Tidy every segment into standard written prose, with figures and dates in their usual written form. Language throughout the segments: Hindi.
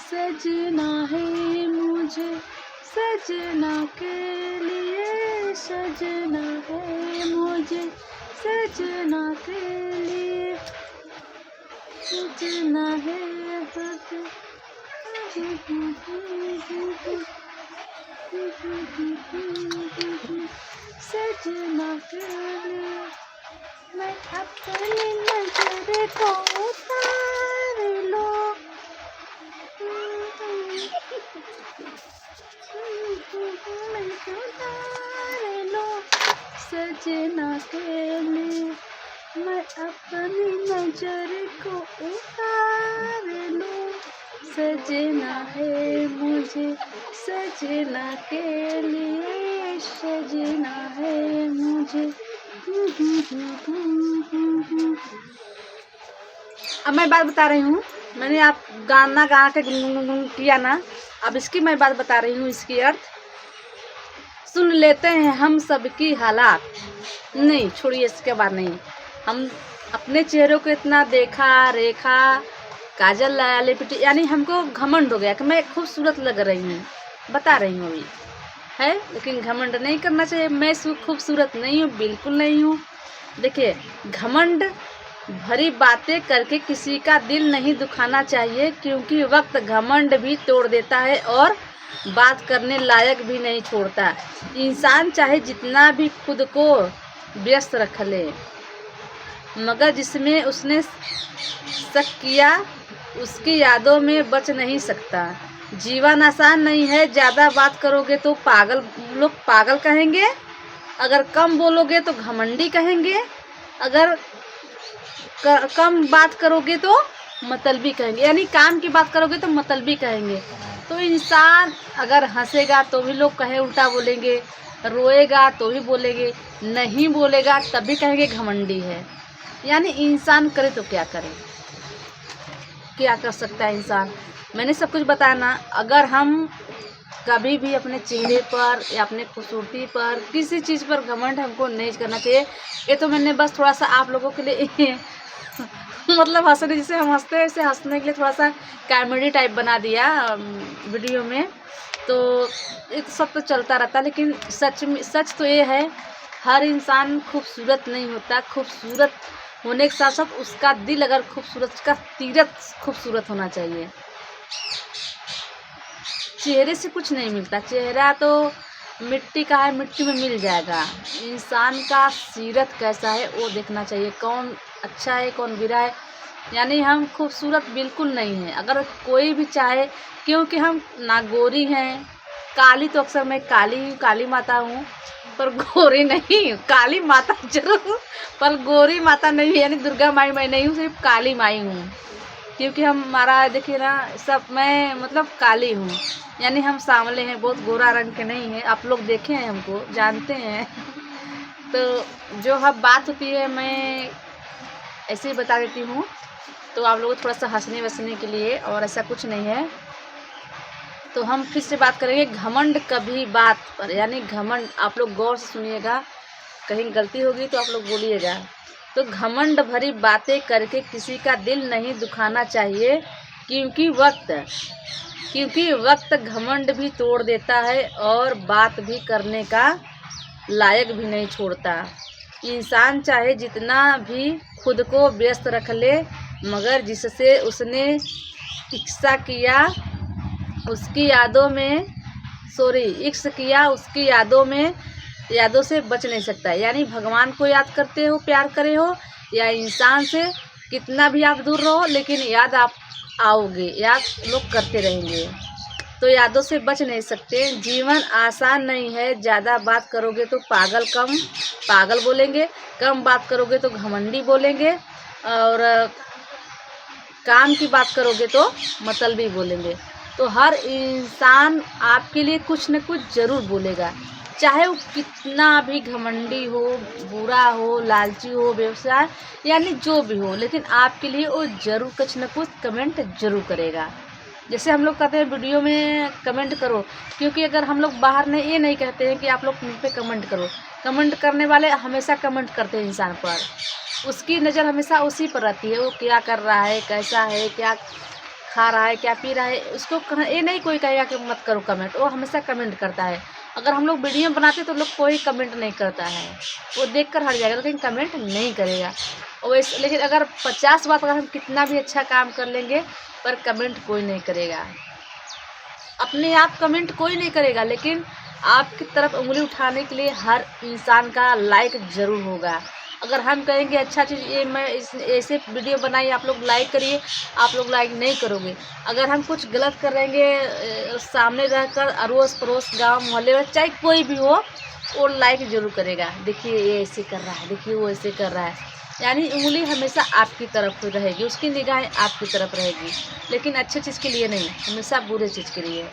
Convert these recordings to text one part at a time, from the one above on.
सजना है मुझे सजना के लिए, सजना है मुझे सजना के लिए, सजना है सजना के लिए। मैं अपनी नजर को उतार लो, उतार लो सजना के लिए। मैं अपनी नजर को उतार लो, सजना है मुझे सजना के लिए, सजना है मुझे। अब मैं बात बता रही हूँ, मैंने आप गाना गा के गुनगुन किया ना, अब इसकी मैं बात बता रही हूँ, इसकी अर्थ सुन लेते हैं हम सबकी हालात। नहीं छोड़िए, इसके बाद नहीं। हम अपने चेहरों को इतना देखा रेखा, काजल लाया लिपटी, यानी हमको घमंड हो गया कि मैं खूबसूरत लग रही हूँ, बता रही हूँ अभी है, लेकिन घमंड नहीं करना चाहिए। मैं खूबसूरत नहीं हूँ, बिल्कुल नहीं हूँ। देखिए, घमंड भरी बातें करके किसी का दिल नहीं दुखाना चाहिए, क्योंकि वक्त घमंड भी तोड़ देता है और बात करने लायक भी नहीं छोड़ता। इंसान चाहे जितना भी खुद को व्यस्त रख ले, मगर जिसमें उसने शक किया उसकी यादों में बच नहीं सकता। जीवन आसान नहीं है, ज़्यादा बात करोगे तो लोग पागल कहेंगे, अगर कम बोलोगे तो घमंडी कहेंगे, अगर कम बात करोगे तो मतलबी कहेंगे, यानी काम की बात करोगे तो मतलबी कहेंगे। तो इंसान अगर हंसेगा तो भी लोग कहे उल्टा बोलेंगे, रोएगा तो भी बोलेंगे, नहीं बोलेगा तब भी कहेंगे घमंडी है। यानी इंसान करे तो क्या करे, क्या कर सकता है इंसान। मैंने सब कुछ बताया ना। अगर हम कभी भी अपने चेहरे पर या अपने खूबसूरती पर किसी चीज़ पर घमंड हमको नहीं करना चाहिए। ये तो मैंने बस थोड़ा सा आप लोगों के लिए मतलब हंसने, जिसे हम हंसते हैं, इसे हंसने के लिए थोड़ा सा कॉमेडी टाइप बना दिया वीडियो में। तो ये तो सब तो चलता रहता, लेकिन सच तो ये है, हर इंसान खूबसूरत नहीं होता। खूबसूरत होने के साथ साथ उसका दिल अगर खूबसूरत, उसका सीरत खूबसूरत होना चाहिए। चेहरे से कुछ नहीं मिलता, चेहरा तो मिट्टी का है, मिट्टी में मिल जाएगा। इंसान का सीरत कैसा है वो देखना चाहिए, कौन अच्छा है कौन बुरा है। यानी हम खूबसूरत बिल्कुल नहीं हैं, अगर कोई भी चाहे, क्योंकि हम ना गोरी हैं, काली तो अक्सर मैं काली माता हूँ, पर गोरी नहीं हूँ। काली माता जरूर हूँ पर गोरी माता नहीं हूँ, यानी दुर्गा माई मैं नहीं हूँ, सिर्फ काली माई हूँ। क्योंकि हमारा देखिए ना, सब मैं मतलब काली हूँ, यानी हम सांवले हैं, बहुत गोरा रंग के नहीं हैं। आप लोग देखे हैं, हमको जानते हैं। तो जो अब बात होती है मैं ऐसे ही बता देती हूँ, तो आप लोग थोड़ा सा हंसने वसने के लिए, और ऐसा कुछ नहीं है। तो हम फिर से बात करेंगे घमंड कभी बात पर, यानी घमंड आप लोग गौर से सुनिएगा, कहीं गलती होगी तो आप लोग बोलिएगा। तो घमंड भरी बातें करके किसी का दिल नहीं दुखाना चाहिए, क्योंकि वक्त घमंड भी तोड़ देता है और बात भी करने का लायक भी नहीं छोड़ता। इंसान चाहे जितना भी खुद को व्यस्त रख ले, मगर जिससे उसने इक्सा किया उसकी यादों में उसकी यादों से बच नहीं सकता। यानी भगवान को याद करते हो, प्यार करे हो, या इंसान से कितना भी आप दूर रहो, लेकिन याद आप आओगे, याद लोग करते रहेंगे, तो यादों से बच नहीं सकते। जीवन आसान नहीं है, ज़्यादा बात करोगे तो पागल बोलेंगे, कम बात करोगे तो घमंडी बोलेंगे, और काम की बात करोगे तो मतलबी बोलेंगे। तो हर इंसान आपके लिए कुछ न कुछ ज़रूर बोलेगा, चाहे वो कितना भी घमंडी हो, बुरा हो, लालची हो, व्यवसाय यानी जो भी हो, लेकिन आपके लिए वो ज़रूर कुछ न कुछ कमेंट ज़रूर करेगा। जैसे हम लोग कहते हैं वीडियो में कमेंट करो, क्योंकि अगर हम लोग बाहर ने ये नहीं कहते हैं कि आप लोग मुझ पे कमेंट करो। कमेंट करने वाले हमेशा कमेंट करते हैं इंसान पर, उसकी नज़र हमेशा उसी पर रहती है, वो क्या कर रहा है, कैसा है, क्या खा रहा है, क्या पी रहा है, उसको ये नहीं कोई कहेगा कि मत करो कमेंट, वो हमेशा कमेंट करता है। अगर हम लोग वीडियो बनाते तो लोग कोई कमेंट नहीं करता है, वो देखकर हट जाएगा लेकिन कमेंट नहीं करेगा। और वैसे लेकिन अगर 50 बात अगर हम कितना भी अच्छा काम कर लेंगे पर कमेंट कोई नहीं करेगा। अपने आप कमेंट कोई नहीं करेगा, लेकिन आपकी तरफ उंगली उठाने के लिए हर इंसान का लाइक ज़रूर होगा। अगर हम कहेंगे अच्छा चीज़ ये मैं इस ऐसे वीडियो बनाई आप लोग लाइक करिए, आप लोग लाइक नहीं करोगे। अगर हम कुछ गलत करेंगे सामने रहकर अड़ोस पड़ोस गांव मोहल्ले में चाहे कोई भी हो, वो लाइक ज़रूर करेगा। देखिए ये ऐसे कर रहा है, देखिए वो ऐसे कर रहा है, यानी उंगली हमेशा आपकी तरफ रहेगी, उसकी निगाहें आपकी तरफ रहेगी, लेकिन अच्छी चीज़ के लिए नहीं, हमेशा बुरे चीज़ के लिए।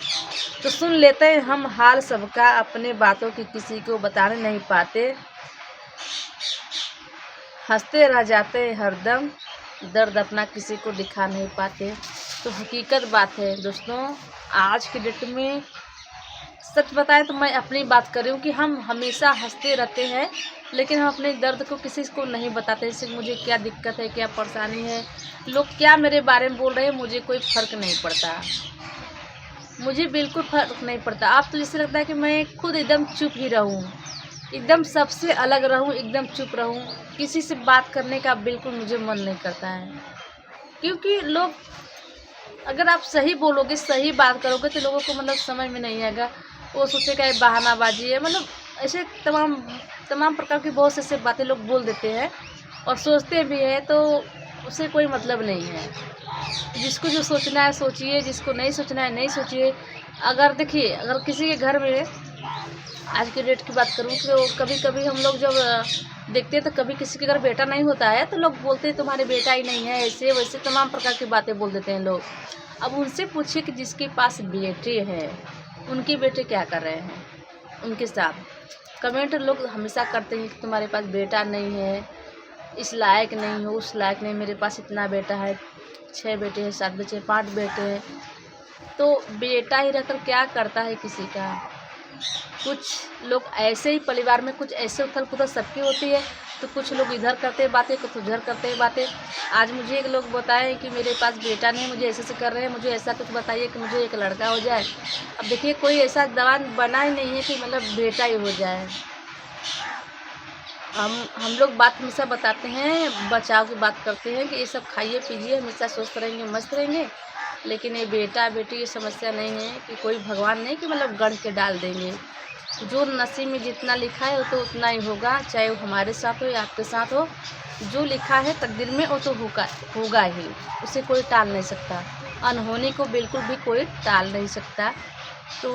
तो सुन लेते हैं हम हाल सबका, अपने बातों की किसी को बताने नहीं पाते, हंसते रह जाते हैं हरदम, दर्द अपना किसी को दिखा नहीं पाते। तो हकीकत बात है दोस्तों, आज की डेट में सच बताएं तो मैं अपनी बात कर रही हूँ कि हम हमेशा हंसते रहते हैं, लेकिन हम अपने दर्द को किसी को नहीं बताते। जैसे मुझे क्या दिक्कत है, क्या परेशानी है, लोग क्या मेरे बारे में बोल रहे हैं, मुझे कोई फ़र्क नहीं पड़ता, मुझे बिल्कुल फ़र्क नहीं पड़ता। आप तो जैसे लगता है कि मैं खुद एकदम चुप ही रहूँ, एकदम सबसे अलग रहूँ, एकदम चुप रहूँ, किसी से बात करने का बिल्कुल मुझे मन नहीं करता है। क्योंकि लोग अगर आप सही बोलोगे, सही बात करोगे तो लोगों को मतलब समझ में नहीं आएगा, वो सोचेगा ये बहानाबाजी है, मतलब ऐसे तमाम तमाम प्रकार की बहुत से ऐसे बातें लोग बोल देते हैं और सोचते भी हैं, तो उससे कोई मतलब नहीं है। जिसको जो सोचना है सोचिए, जिसको नहीं सोचना है नहीं सोचिए। अगर देखिए अगर किसी के घर में आज के डेट की बात करूँ तो कभी कभी हम लोग जब देखते हैं तो कभी किसी के घर बेटा नहीं होता है तो लोग बोलते हैं तुम्हारे बेटा ही नहीं है, ऐसे वैसे तमाम प्रकार की बातें बोल देते हैं लोग। अब उनसे पूछिए कि जिसके पास बेटे हैं उनके बेटे क्या कर रहे हैं उनके साथ। कमेंट लोग हमेशा करते हैं कि तुम्हारे पास बेटा नहीं है, इस लायक नहीं हो, उस लायक नहीं, मेरे पास इतना बेटा है, 6 बेटे हैं, 7 बेटे हैं, 5 बेटे हैं। तो बेटा ही रहकर क्या करता है किसी का। कुछ लोग ऐसे ही परिवार में कुछ ऐसे उथल पुथल सबकी होती है, तो कुछ लोग इधर करते हैं बातें, कुछ उधर करते हैं बातें। आज मुझे एक लोग बताए कि मेरे पास बेटा नहीं, मुझे ऐसे ऐसे कर रहे हैं, मुझे ऐसा कुछ बताइए कि मुझे एक लड़का हो जाए। अब देखिए कोई ऐसा जवान बना ही नहीं है कि मतलब बेटा ही हो जाए। हम लोग बात हमेशा बताते हैं, बचाव की बात करते हैं कि ये सब खाइए पीजिए, हमेशा स्वस्थ रहेंगे, मस्त रहेंगे। लेकिन ये बेटा बेटी ये समस्या नहीं है कि कोई भगवान नहीं कि मतलब गढ़ के डाल देंगे। जो नसीब में जितना लिखा है वो तो उतना ही होगा, चाहे वो हमारे साथ हो या आपके साथ हो। जो लिखा है तकदीर में वो तो होगा ही, उसे कोई टाल नहीं सकता। अनहोनी को बिल्कुल भी कोई टाल नहीं सकता। तो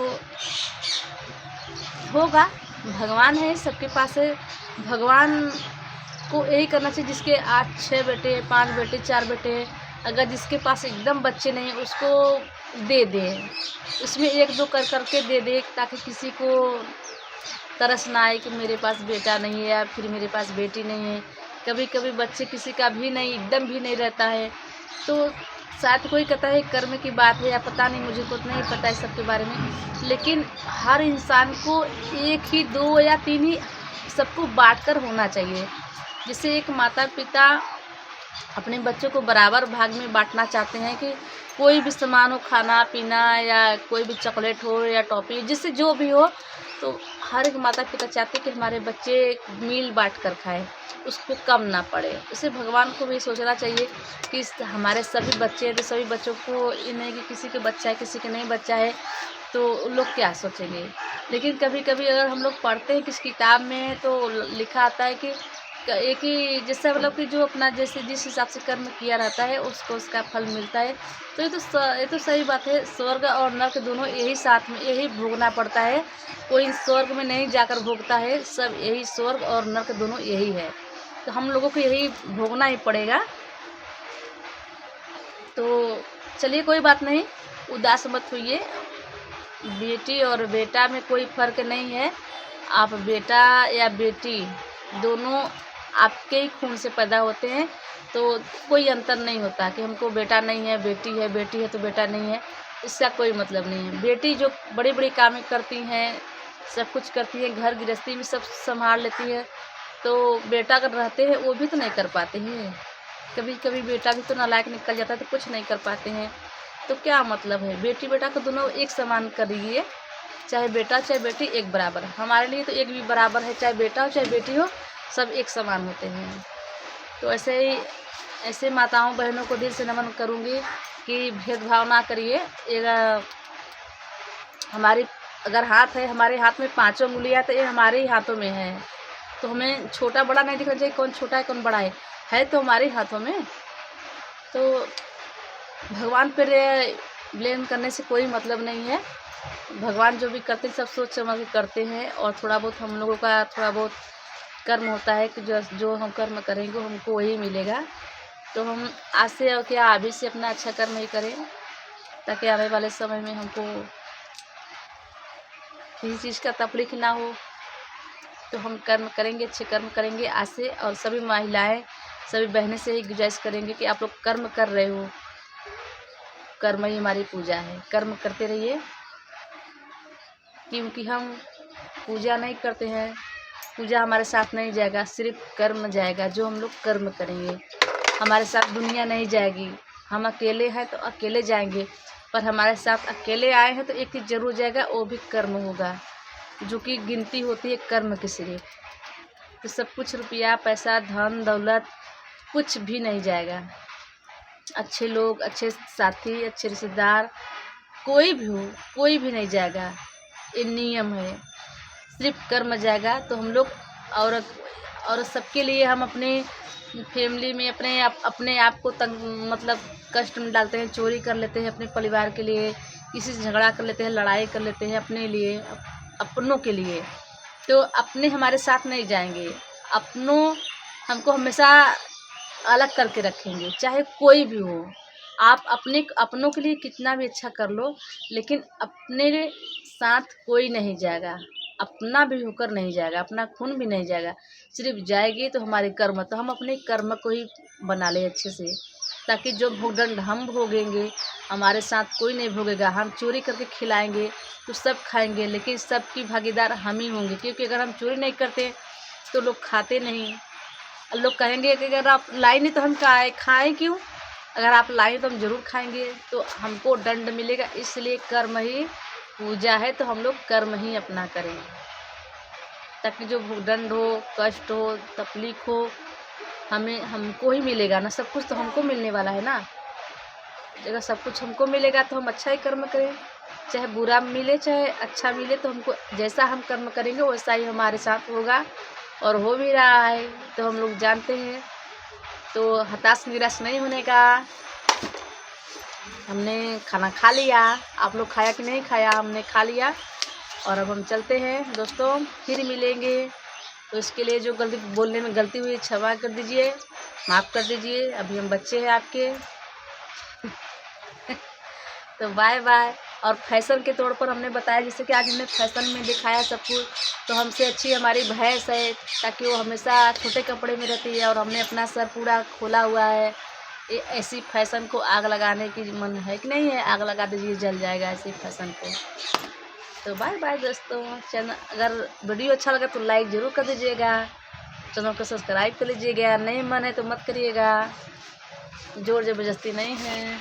होगा, भगवान है सबके पास है। भगवान को यही करना चाहिए जिसके 8 6 बेटे 5 बेटे 4 बेटे हैं। अगर जिसके पास एकदम बच्चे नहीं उसको दे दें, उसमें 1 2 कर करके दे दे, ताकि किसी को तरस ना आए कि मेरे पास बेटा नहीं है या फिर मेरे पास बेटी नहीं है। कभी कभी बच्चे किसी का भी नहीं एकदम भी नहीं रहता है, तो शायद कोई कहता है कर्म की बात है या पता नहीं, मुझे को नहीं पता है सबके बारे में। लेकिन हर इंसान को 1 ही 2 या 3 ही सबको बांटकर होना चाहिए। जैसे एक माता पिता अपने बच्चों को बराबर भाग में बांटना चाहते हैं कि कोई भी सामान हो, खाना पीना या कोई भी चॉकलेट हो या टॉफ़ी, जिससे जो भी हो, तो हर एक माता पिता चाहते हैं कि हमारे बच्चे मील बांट कर खाएं, उसको कम ना पड़े। इसे भगवान को भी सोचना चाहिए कि हमारे सभी बच्चे हैं तो सभी बच्चों को ये नहीं कि किसी के बच्चा है किसी के नहीं बच्चा है तो लोग क्या सोचेंगे। लेकिन कभी कभी अगर हम लोग पढ़ते हैं किस किताब में तो लिखा आता है कि एक ही जैसे मतलब कि जो अपना जैसे जिस हिसाब से कर्म किया रहता है उसको उसका फल मिलता है। तो ये तो सही बात है, स्वर्ग और नर्क दोनों यही साथ में यही भोगना पड़ता है। कोई स्वर्ग में नहीं जाकर भोगता है, सब यही स्वर्ग और नर्क दोनों यही है, तो हम लोगों को यही भोगना ही पड़ेगा। तो चलिए कोई बात नहीं, उदास मत होइए। बेटी और बेटा में कोई फ़र्क नहीं है। आप बेटा या बेटी दोनों आपके ही खून से पैदा होते हैं, तो कोई अंतर नहीं होता कि हमको बेटा नहीं है बेटी है तो बेटा नहीं है, इसका कोई मतलब नहीं है। बेटी जो बड़ी बड़ी कामें करती हैं, सब कुछ करती है, घर गृहस्थी में सब संभाल लेती है, तो बेटा अगर रहते हैं वो भी तो नहीं कर पाते हैं। कभी कभी बेटा भी तो नालायक निकल जाता है तो कुछ नहीं कर पाते हैं। तो क्या मतलब है? बेटी बेटा को दोनों एक समान करिए, चाहे बेटा चाहे बेटी एक बराबर। हमारे लिए तो एक भी बराबर है, चाहे बेटा हो चाहे बेटी हो, सब एक समान होते हैं। तो ऐसे ही ऐसे माताओं बहनों को दिल से नमन करूँगी कि भेदभाव ना करिए। हमारी अगर हाथ है, हमारे हाथ में 5 उँगलियाँ, तो ये हमारे ही हाथों में है। तो हमें छोटा बड़ा नहीं दिखना चाहिए, कौन छोटा है कौन बड़ा है तो हमारे ही हाथों में। तो भगवान पर ब्लेम करने से कोई मतलब नहीं है। भगवान जो भी करते हैं सब सोच समझ के करते हैं, और थोड़ा बहुत हम लोगों का थोड़ा बहुत कर्म होता है कि जो हम कर्म करेंगे हमको वही मिलेगा। तो हम आज से और क्या अभी से अपना अच्छा कर्म ही करें, ताकि आने वाले समय में हमको किसी चीज़ का तकलीफ ना हो। तो हम कर्म करेंगे, अच्छे कर्म करेंगे आज से। और सभी महिलाएं, सभी बहनें से ही गुजारिश करेंगे कि आप लोग कर्म कर रहे हो, कर्म ही हमारी पूजा है, कर्म करते रहिए। क्योंकि हम पूजा नहीं करते हैं, पूजा हमारे साथ नहीं जाएगा, सिर्फ कर्म जाएगा। जो हम लोग कर्म करेंगे, हमारे साथ दुनिया नहीं जाएगी। हम अकेले हैं तो अकेले जाएंगे, पर हमारे साथ अकेले आए हैं तो एक चीज़ जरूर जाएगा, वो भी कर्म होगा, जो कि गिनती होती है कर्म की सिर्फ। तो सब कुछ रुपया पैसा धन दौलत कुछ भी नहीं जाएगा। अच्छे लोग, अच्छे साथी, अच्छे रिश्तेदार, कोई भी हो, कोई भी नहीं जाएगा। ये नियम है, सिर्फ कर्म जाएगा। तो हम लोग और सबके लिए हम अपने फैमिली में अपने आप को तंग मतलब कष्ट में डालते हैं, चोरी कर लेते हैं अपने परिवार के लिए, किसी से झगड़ा कर लेते हैं, लड़ाई कर लेते हैं अपने लिए, अपनों के लिए। तो अपने हमारे साथ नहीं जाएंगे, अपनों हमको हमेशा अलग करके रखेंगे, चाहे कोई भी हो। आप अपनों के लिए कितना भी अच्छा कर लो, लेकिन अपने साथ कोई नहीं जाएगा, अपना भी होकर नहीं जाएगा, अपना खून भी नहीं जाएगा। सिर्फ जाएगी तो हमारे कर्म। तो हम अपने कर्म को ही बना ले अच्छे से, ताकि जो भोगदंड हम भोगेंगे हमारे साथ कोई नहीं भोगेगा। हम चोरी करके खिलाएंगे तो सब खाएंगे, लेकिन सबकी भागीदार हम ही होंगे। क्योंकि अगर हम चोरी नहीं करते तो लोग खाते नहीं। लोग कहेंगे कि अगर आप लाई नहीं तो हम खाएं क्यों? अगर आप लाई तो हम ज़रूर खाएंगे, तो हमको दंड मिलेगा। इसलिए कर्म ही पूजा है, तो हम लोग कर्म ही अपना करें, ताकि जो दंड हो, कष्ट हो, तकलीफ हो, हमको ही मिलेगा ना। सब कुछ तो हमको मिलने वाला है ना। अगर सब कुछ हमको मिलेगा तो हम अच्छा ही कर्म करें, चाहे बुरा मिले चाहे अच्छा मिले। तो हमको जैसा हम कर्म करेंगे वैसा ही हमारे साथ होगा, और हो भी रहा है, तो हम लोग जानते हैं। तो हताश निराश नहीं होने का। हमने खाना खा लिया, आप लोग खाया कि नहीं खाया? हमने खा लिया, और अब हम चलते हैं दोस्तों, फिर मिलेंगे। तो इसके लिए जो गलती बोलने में गलती हुई क्षमा कर दीजिए, माफ़ कर दीजिए। अभी हम बच्चे हैं आपके। तो बाय बाय। और फैशन के तौर पर हमने बताया, जैसे कि आज हमने फैशन में दिखाया सब कुछ। तो हमसे अच्छी हमारी भैंस है, ताकि वो हमेशा छोटे कपड़े में रहती है, और हमने अपना सर पूरा खोला हुआ है। ऐसी फैशन को आग लगाने की मन है कि नहीं है? आग लगा दीजिए, जल जाएगा ऐसी फैशन को। तो बाय बाय दोस्तों। चैनल अगर वीडियो अच्छा लगा तो लाइक ज़रूर कर दीजिएगा, चैनल को सब्सक्राइब कर लीजिएगा। नहीं मन है तो मत करिएगा, जोर ज़बरदस्ती नहीं है।